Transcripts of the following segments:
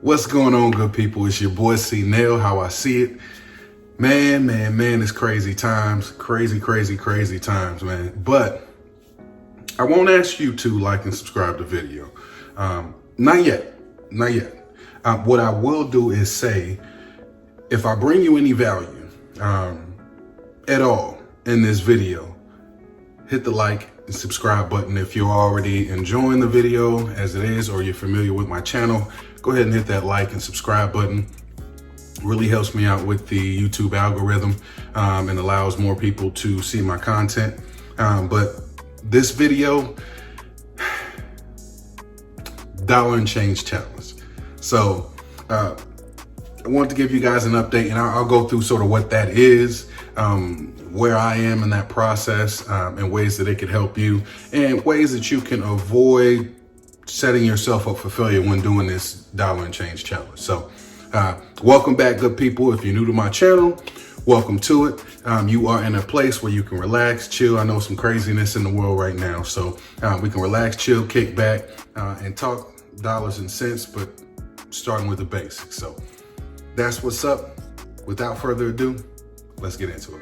What's going on, good people? It's your boy C Nail, how I see it. Man, it's crazy times. Crazy times, man. But I won't ask you to like and subscribe to the video. Not yet. What I will do is say, if I bring you any value at all in this video, hit the like and subscribe button. If you're already enjoying the video as it is, or you're familiar with my channel, go ahead and hit that like and subscribe button. Really helps me out with the YouTube algorithm and allows more people to see my content. But this video, dollar and change challenge. So I want to give you guys an update, and I'll go through sort of what that is, where I am in that process, and ways that it could help you, and ways that you can avoid setting yourself up for failure when doing this dollar and change challenge. So welcome back, good people. If you're new to my channel, welcome to it. You are in a place where you can relax, chill. I know some craziness in the world right now, so we can relax, chill, kick back, and talk dollars and cents, but starting with the basics. So that's what's up. Without further ado, let's get into it.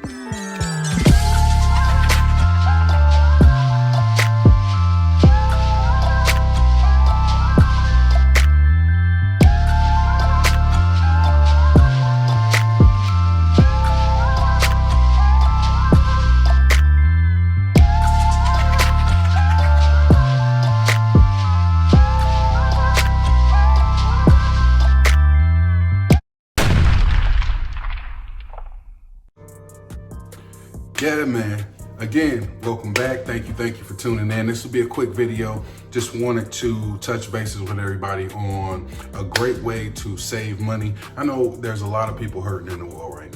Yeah, man. Again, welcome back. Thank you for tuning in. This will be a quick video. Just wanted to touch bases with everybody on a great way to save money. I know there's a lot of people hurting in the world right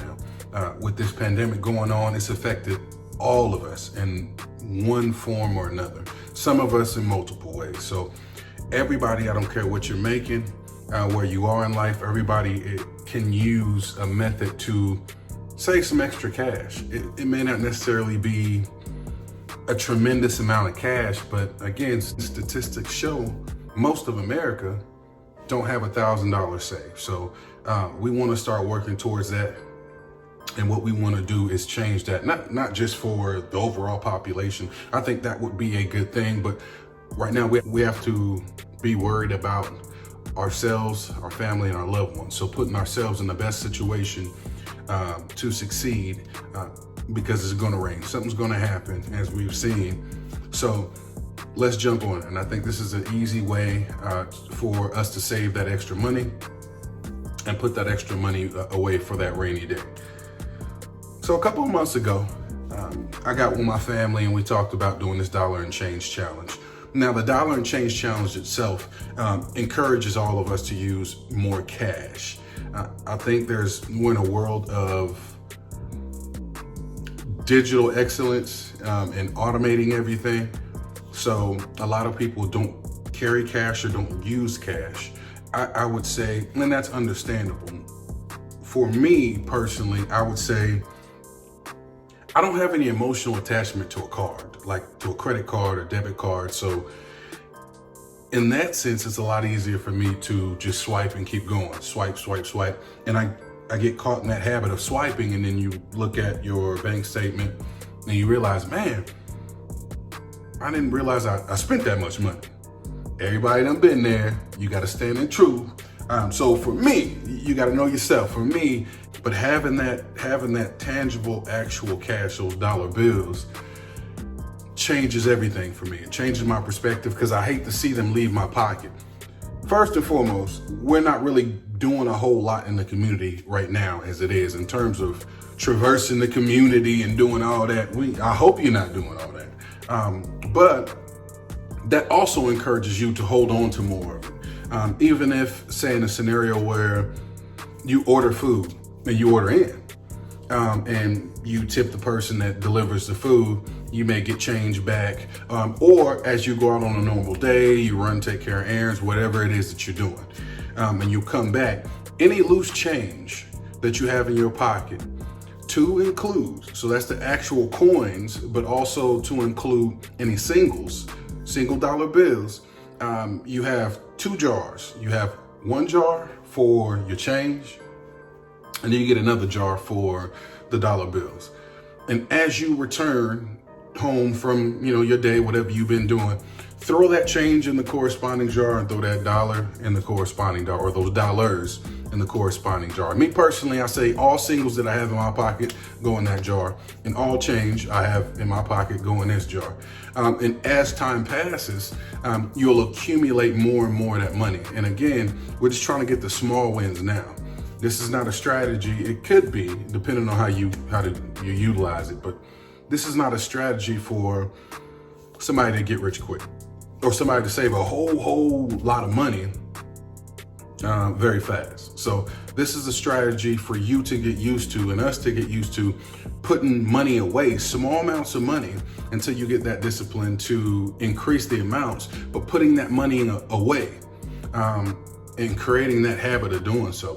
now. With this pandemic going on, it's affected all of us in one form or another. Some of us in multiple ways. So everybody, I don't care what you're making, where you are in life, everybody can use a method to save some extra cash. It may not necessarily be a tremendous amount of cash, but again, statistics show most of America don't have $1,000 saved. So we want to start working towards that. And what we want to do is change that, not just for the overall population. I think that would be a good thing, but right now we have to be worried about ourselves, our family, and our loved ones. So putting ourselves in the best situation to succeed, because it's going to rain. Something's going to happen, as we've seen. So let's jump on it. And I think this is an easy way for us to save that extra money and put that extra money away for that rainy day. So a couple of months ago, I got with my family and we talked about doing this dollar and change challenge. Now, the dollar and change challenge itself encourages all of us to use more cash. I think we're in a world of digital excellence and automating everything. So a lot of people don't carry cash or don't use cash. I would say, and that's understandable. For me personally, I would say I don't have any emotional attachment to a card, like to a credit card or debit card. So in that sense, it's a lot easier for me to just swipe and keep going. Swipe. And I get caught in that habit of swiping, and then you look at your bank statement and you realize, man, I didn't realize I spent that much money. Everybody done been there. You got to stand in truth. So for me, you got to know yourself. For me, but having that tangible, actual cash, those dollar bills, changes everything for me. It changes my perspective because I hate to see them leave my pocket. First and foremost, we're not really doing a whole lot in the community right now as it is in terms of traversing the community and doing all that. I hope you're not doing all that. But that also encourages you to hold on to more of it. Even if, say, in a scenario where you order food and you order in, and you tip the person that delivers the food, you may get change back. Or as you go out on a normal day, you run, take care of errands, whatever it is that you're doing, and you come back, any loose change that you have in your pocket, to include, so that's the actual coins, but also to include any single dollar bills, you have two jars. You have one jar for your change, and then you get another jar for the dollar bills. And as you return home from, your day, whatever you've been doing, throw that change in the corresponding jar and throw that dollar in the corresponding jar, or those dollars in the corresponding jar. Me personally, I say all singles that I have in my pocket go in that jar, and all change I have in my pocket go in this jar. And as time passes, you'll accumulate more and more of that money. And again, we're just trying to get the small wins now. This is not a strategy. It could be, depending on how you utilize it, but this is not a strategy for somebody to get rich quick, or somebody to save a whole lot of money very fast. So this is a strategy for you to get used to, and us to get used to, putting money away, small amounts of money, until you get that discipline to increase the amounts, but putting that money away and creating that habit of doing so.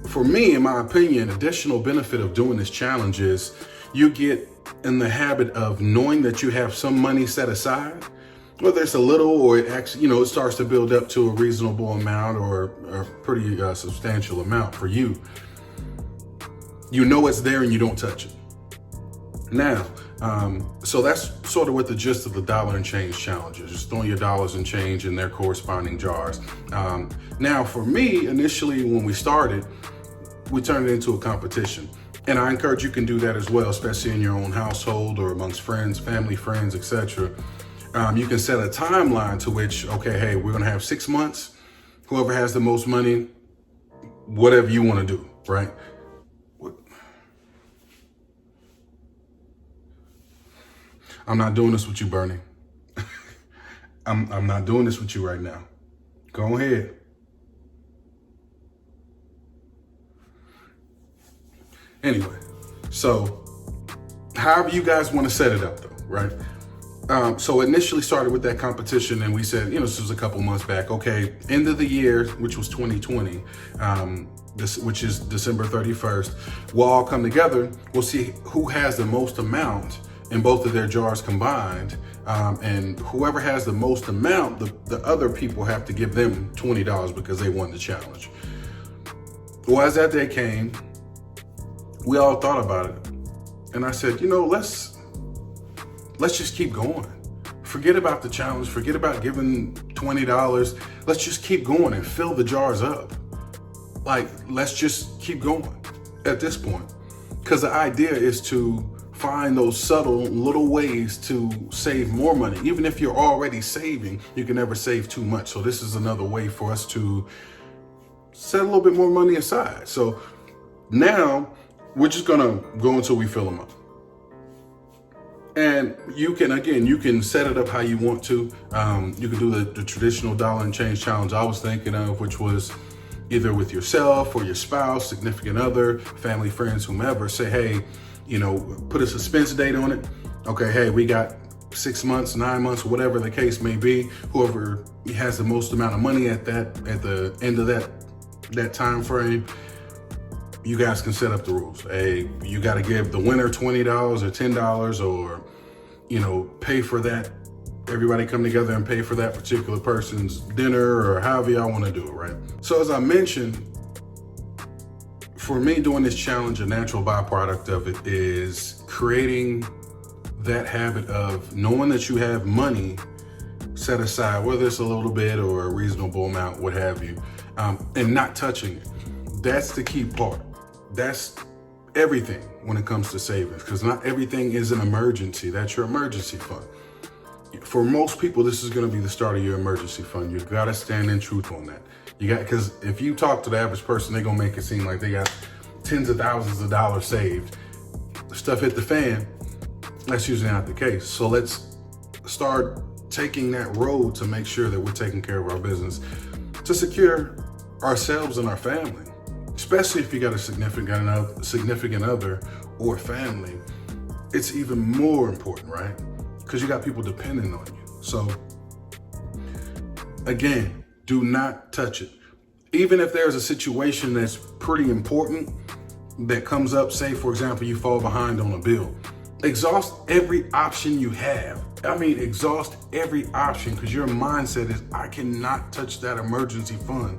For me, in my opinion, additional benefit of doing this challenge is you get in the habit of knowing that you have some money set aside, whether it's a little or it actually, it starts to build up to a reasonable amount or a pretty substantial amount for you. You know it's there and you don't touch it. Now, so that's sort of what the gist of the dollar and change challenge is, just throwing your dollars and change in their corresponding jars. Now, for me, initially when we started, we turned it into a competition. And I encourage you can do that as well, especially in your own household or amongst friends, family, friends, etc. You can set a timeline to which, okay, hey, we're gonna have 6 months. Whoever has the most money, whatever you wanna do, right? I'm not doing this with you, Bernie. I'm not doing this with you right now. Go ahead. Anyway, so however you guys want to set it up though, right? So initially started with that competition, and we said, this was a couple months back. Okay, end of the year, which was 2020, which is December 31st, we'll all come together. We'll see who has the most amount in both of their jars combined. And whoever has the most amount, the other people have to give them $20 because they won the challenge. Well, as that day came, we all thought about it. And I said, let's just keep going. Forget about the challenge. Forget about giving $20. Let's just keep going and fill the jars up. Let's just keep going at this point. Because the idea is to find those subtle little ways to save more money. Even if you're already saving, you can never save too much. So this is another way for us to set a little bit more money aside. So now we're just gonna go until we fill them up. And you can set it up how you want to. You can do the traditional dollar and change challenge I was thinking of, which was either with yourself or your spouse, significant other, family, friends, whomever. Say, hey, put a suspense date on it. Okay, hey, we got 6 months, 9 months, whatever the case may be. Whoever has the most amount of money at the end of that time frame, you guys can set up the rules. Hey, you got to give the winner $20 or $10, or, pay for that. Everybody come together and pay for that particular person's dinner, or however y'all want to do it, right? So as I mentioned, for me, doing this challenge, a natural byproduct of it is creating that habit of knowing that you have money set aside, whether it's a little bit or a reasonable amount, what have you, and not touching it. That's the key part. That's everything when it comes to savings, because not everything is an emergency. That's your emergency fund. For most people, this is going to be the start of your emergency fund. You've got to stand in truth on that. Because if you talk to the average person, they're going to make it seem like they got tens of thousands of dollars saved. Stuff hit the fan. That's usually not the case. So let's start taking that road to make sure that we're taking care of our business, to secure ourselves and our family. Especially if you got a significant other or family, it's even more important, right? Because you got people depending on you. So again, do not touch it. Even if there's a situation that's pretty important that comes up, say for example, you fall behind on a bill, Exhaust every option you have. I mean, exhaust every option, because your mindset is, I cannot touch that emergency fund.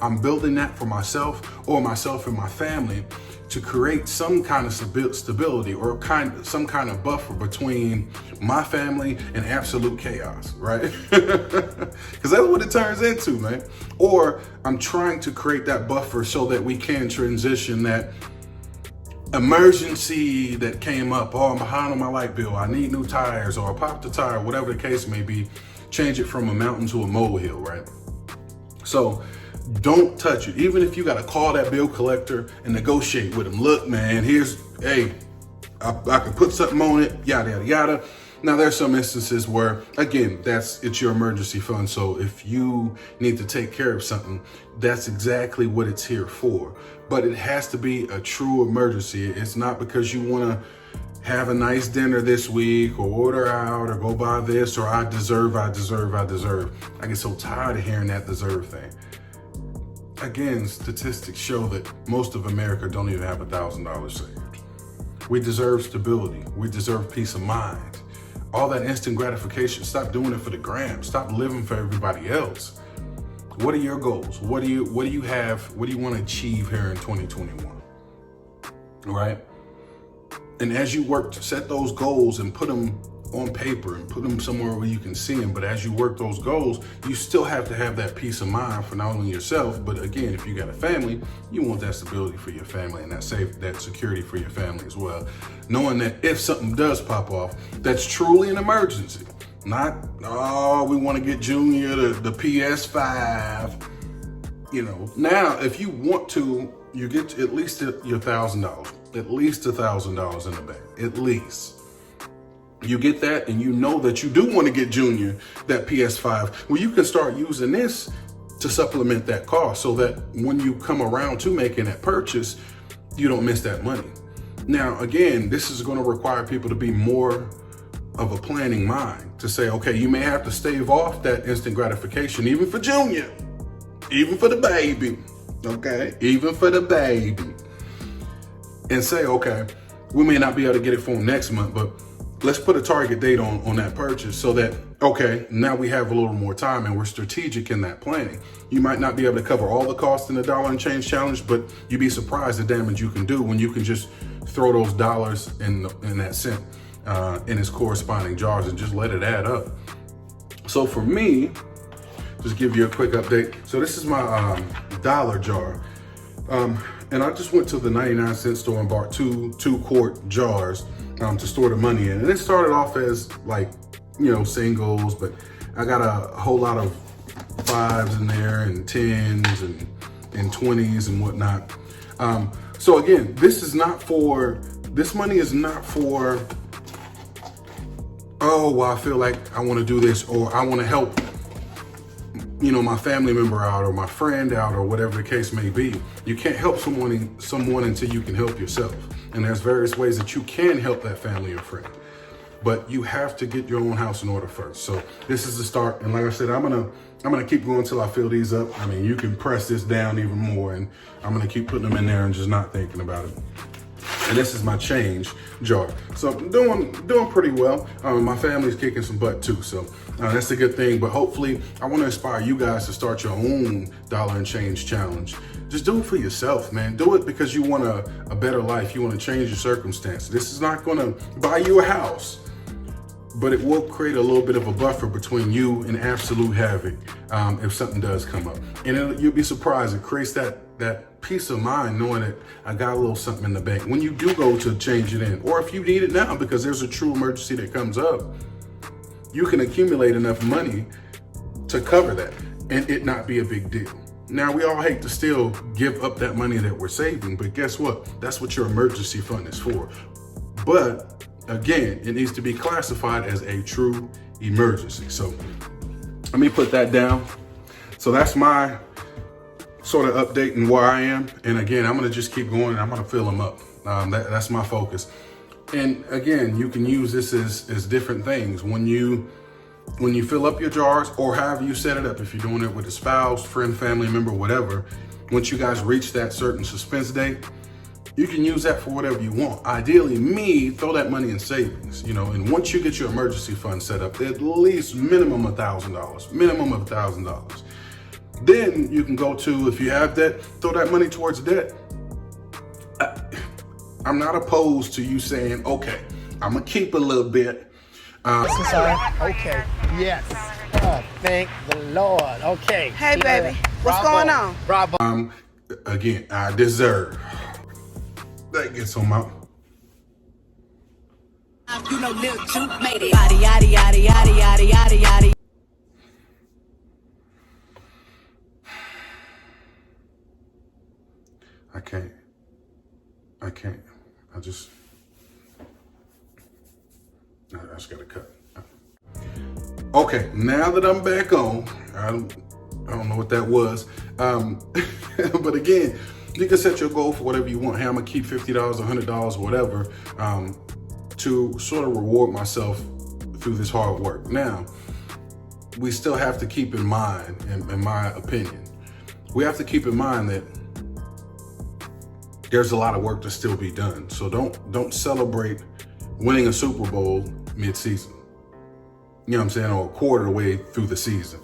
I'm building that for myself or myself and my family to create some kind of stability or some kind of buffer between my family and absolute chaos, right? Because that's what it turns into, man. Or I'm trying to create that buffer so that we can transition that emergency that came up. Oh, I'm behind on my light bill, I need new tires, or I popped the tire, whatever the case may be. Change it from a mountain to a molehill, right? So don't touch it. Even if you got to call that bill collector and negotiate with him. Look, man, I can put something on it, yada, yada, yada. Now, there's some instances where, again, it's your emergency fund. So if you need to take care of something, that's exactly what it's here for. But it has to be a true emergency. It's not because you want to have a nice dinner this week or order out or go buy this or I deserve. I get so tired of hearing that deserve thing. Again, statistics show that most of America don't even have $1,000 saved. We deserve stability. We deserve peace of mind. All that instant gratification, stop doing it for the gram. Stop living for everybody else. What are your goals? What do you have? What do you want to achieve here in 2021? Right? And as you work to set those goals and put them on paper and put them somewhere where you can see them, but as you work those goals, you still have to have that peace of mind for not only yourself, but again, if you got a family, you want that stability for your family and that security for your family as well. Knowing that if something does pop off, that's truly an emergency. Not, oh, we want to get Junior the PS5. Now, if you want to, you get at least your $1,000, at least $1,000 in the bank, at least. You get that, and you know that you do want to get Junior that PS5. Well, you can start using this to supplement that cost so that when you come around to making that purchase, you don't miss that money. Now, again, this is going to require people to be more of a planning mind to say, okay, you may have to stave off that instant gratification, even for Junior, even for the baby, okay, even for the baby, and say, okay, we may not be able to get it for him next month, but let's put a target date on that purchase so that, okay, now we have a little more time and we're strategic in that planning. You might not be able to cover all the costs in the dollar and change challenge, but you'd be surprised the damage you can do when you can just throw those dollars in that cent in its corresponding jars and just let it add up. So for me, just give you a quick update. So this is my dollar jar. And I just went to the 99-cent store and bought two quart jars to store the money in. And it started off as singles, but I got a whole lot of 5s in there and 10s and 20s and whatnot. So again, this money is not for, oh, well, I feel like I want to do this, or I want to help my family member out or my friend out or whatever the case may be. You can't help someone until you can help yourself. And there's various ways that you can help that family or friend, but you have to get your own house in order first. So this is the start. And like I said, I'm gonna keep going until I fill these up. I mean, you can press this down even more, and I'm gonna keep putting them in there and just not thinking about it. And this is my change jar. So I'm doing pretty well. My family's kicking some butt too, so that's a good thing. But hopefully, I want to inspire you guys to start your own dollar and change challenge. Just do it for yourself, man. Do it because you want a better life. You want to change your circumstances. This is not going to buy you a house, but it will create a little bit of a buffer between you and absolute havoc if something does come up. And you'll be surprised. It creates that peace of mind knowing that I got a little something in the bank when you do go to change it in, or if you need it now because there's a true emergency that comes up, you can accumulate enough money to cover that and it not be a big deal. Now, we all hate to still give up that money that we're saving, but guess what? That's what your emergency fund is for. But again, it needs to be classified as a true emergency. So let me put that down. So that's my sort of update and where I am. And again, I'm going to just keep going and I'm going to fill them up. That's my focus. And again, you can use this as different things. When you fill up your jars, or however you set it up, if you're doing it with a spouse, friend, family member, whatever, once you guys reach that certain suspense date, You can use that for whatever you want. Ideally, throw that money in savings, and once you get your emergency fund set up, at least minimum $1,000. Then you can go to, if you have debt, throw that money towards debt. I'm not opposed to you saying, okay, I'm gonna keep a little bit. Okay, yes. Oh, thank the Lord. Okay. Hey, baby, what's going on? Bravo. Again, I deserve. That gets on my. You know, Lil Juke made it. Yaddy, yaddy, yaddy, yaddy, yaddy, yaddy, yaddy. I can't. I just gotta cut. Okay, now that I'm back on, I don't know what that was. But again, you can set your goal for whatever you want. Hey, I'm gonna keep $50, $100, whatever, to sort of reward myself through this hard work. Now, we still have to keep in mind, in my opinion, we have to keep in mind that there's a lot of work to still be done. So don't celebrate winning a Super Bowl mid-season. You know what I'm saying? Or a quarter way through the season.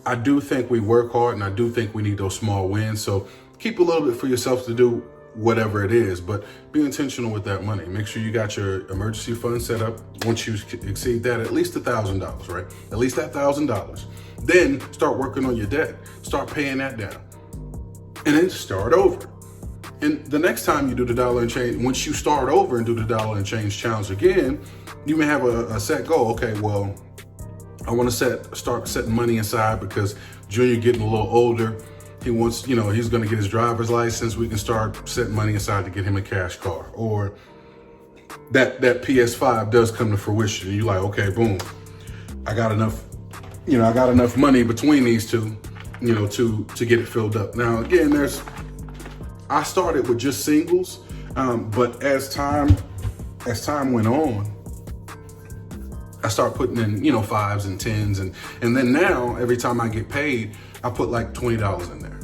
I do think we work hard, and I do think we need those small wins. So keep a little bit for yourself to do whatever it is, but be intentional with that money. Make sure you got your emergency fund set up. Once you exceed that, at least $1,000, right? At least that $1,000. Then start working on your debt. Start paying that down. And then start over. And the next time you do the dollar and change, once you start over and do the dollar and change challenge again, you may have a set goal. Okay, well, I want to start setting money aside because Junior getting a little older. He wants, he's going to get his driver's license. We can start setting money aside to get him a cash car. Or that PS5 does come to fruition. And you're like, okay, boom, I got enough money between these two, to get it filled up. Now, again, I started with just singles, but as time went on, I started putting in, fives and tens, and then now every time I get paid, I put like $20 in there.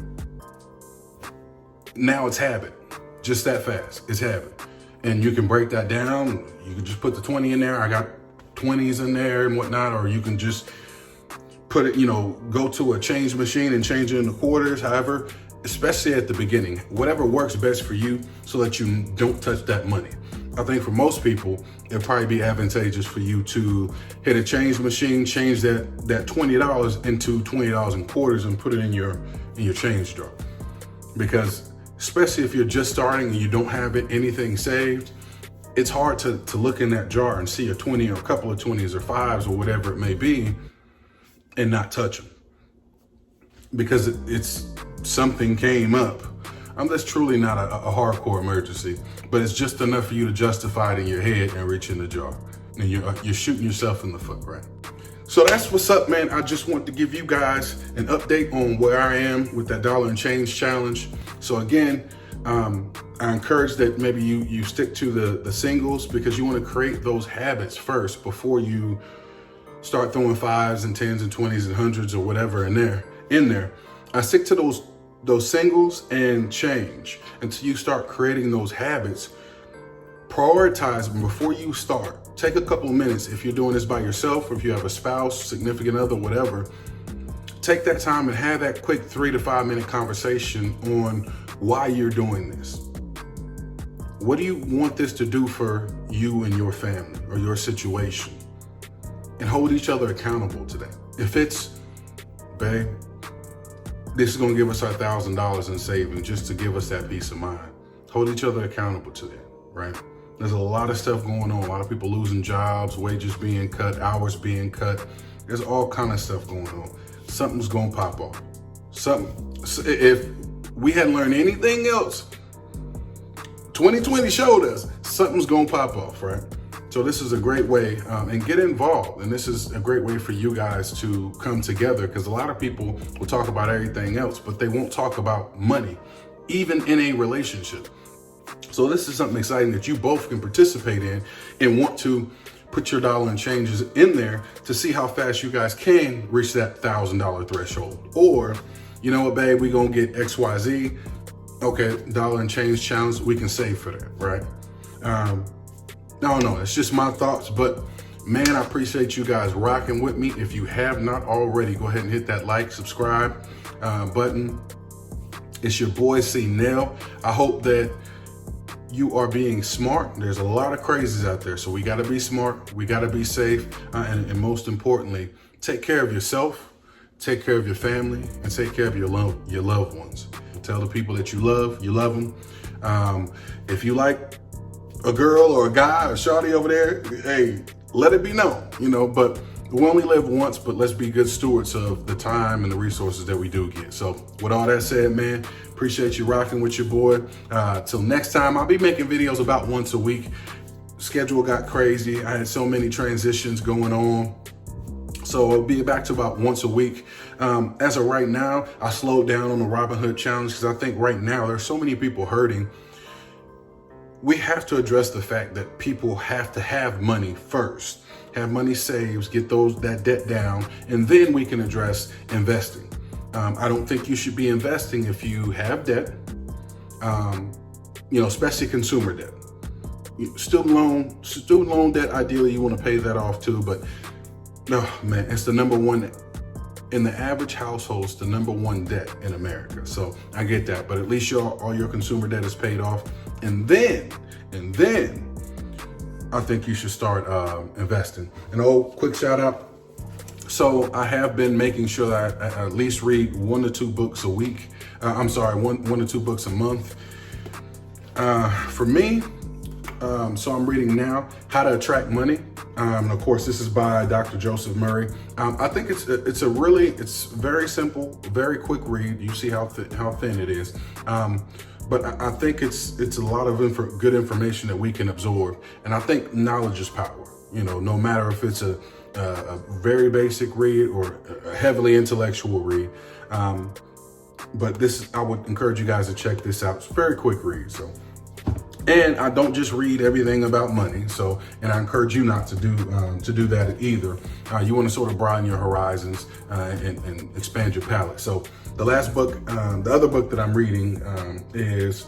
Now it's habit, just that fast. It's habit, and you can break that down. You can just put the 20 in there. I got 20s in there and whatnot, or you can just put it, go to a change machine and change it into quarters. However, especially at the beginning, whatever works best for you so that you don't touch that money. I think for most people, it'll probably be advantageous for you to hit a change machine, change that $20 into $20 in quarters and put it in your change jar. Because especially if you're just starting and you don't have anything saved, it's hard to look in that jar and see a 20 or a couple of 20s or 5s or whatever it may be and not touch them. Because it's something came up. That's truly not a hardcore emergency, but it's just enough for you to justify it in your head and reach in the jar. And you're shooting yourself in the foot, right? So that's what's up, man. I just want to give you guys an update on where I am with that dollar and change challenge. So again, I encourage that maybe you stick to the singles, because you want to create those habits first before you start throwing 5s and 10s and 20s and 100s or whatever in there. I stick to those singles and change until you start creating those habits. Prioritize them before you start. Take a couple of minutes if you're doing this by yourself, or if you have a spouse, significant other, whatever. Take that time and have that quick 3 to 5 minute conversation on why you're doing this. What do you want this to do for you and your family or your situation? And hold each other accountable to that. If it's, babe, this is gonna give us our $1,000 in savings just to give us that peace of mind. Hold each other accountable to that, right? There's a lot of stuff going on. A lot of people losing jobs, wages being cut, hours being cut. There's all kind of stuff going on. Something's gonna pop off. If we hadn't learned anything else, 2020 showed us something's gonna pop off, right? So this is a great way, and get involved. And this is a great way for you guys to come together, because a lot of people will talk about everything else, but they won't talk about money, even in a relationship. So this is something exciting that you both can participate in and want to put your dollar and changes in there to see how fast you guys can reach that $1,000 threshold. Or, you know what, babe, we're gonna get XYZ. Okay, dollar and change challenge, we can save for that, right? No, it's just my thoughts, but man, I appreciate you guys rocking with me. If you have not already, go ahead and hit that like, subscribe button. It's your boy C Nell. I hope that you are being smart. There's a lot of crazies out there, so we gotta be smart, we gotta be safe, and most importantly, take care of yourself, take care of your family, and take care of your loved ones. Tell the people that you love them. If you like a girl or a guy or shawty over there, hey, let it be known, but we only live once, but let's be good stewards of the time and the resources that we do get. So with all that said, man, appreciate you rocking with your boy. Till next time, I'll be making videos about once a week. Schedule got crazy. I had so many transitions going on. So I'll be back to about once a week. As of right now, I slowed down on the Robinhood challenge because I think right now there's so many people hurting. We have to address the fact that people have to have money first, have money saved, get that debt down, and then we can address investing. I don't think you should be investing if you have debt, especially consumer debt. Student loan debt, ideally you want to pay that off too, but no, man, it's the number one in the average household, it's the number one debt in America. So I get that, but at least all your consumer debt is paid off. And then I think you should start investing. And quick shout out. So I have been making sure that I at least read 1 to 2 books a week. one to 2 books a month. For me, so I'm reading now How to Attract Money. And of course, this is by Dr. Joseph Murray. I think it's very simple, very quick read. You see how thin it is. But I think it's a lot of good information that we can absorb. And I think knowledge is power. No matter if it's a very basic read or a heavily intellectual read. But I would encourage you guys to check this out. It's a very quick read. And I don't just read everything about money. And I encourage you not to do that either. You want to sort of broaden your horizons and expand your palette. So the last book, the other book that I'm reading is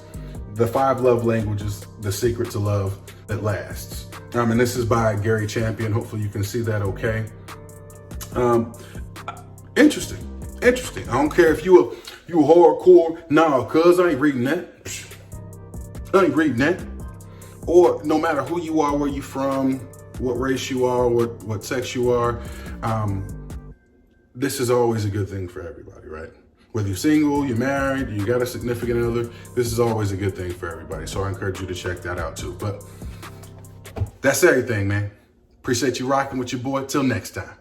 The 5 Love Languages, The Secret to Love That Lasts. And this is by Gary Champion. Hopefully you can see that okay. Interesting. I don't care if you a hardcore, nah, cuz I ain't reading that. Or no matter who you are, where you from, what race you are, what sex you are, this is always a good thing for everybody, right? Whether you're single, you're married, you got a significant other, this is always a good thing for everybody. So I encourage you to check that out too. But that's everything, man. Appreciate you rocking with your boy. Till next time.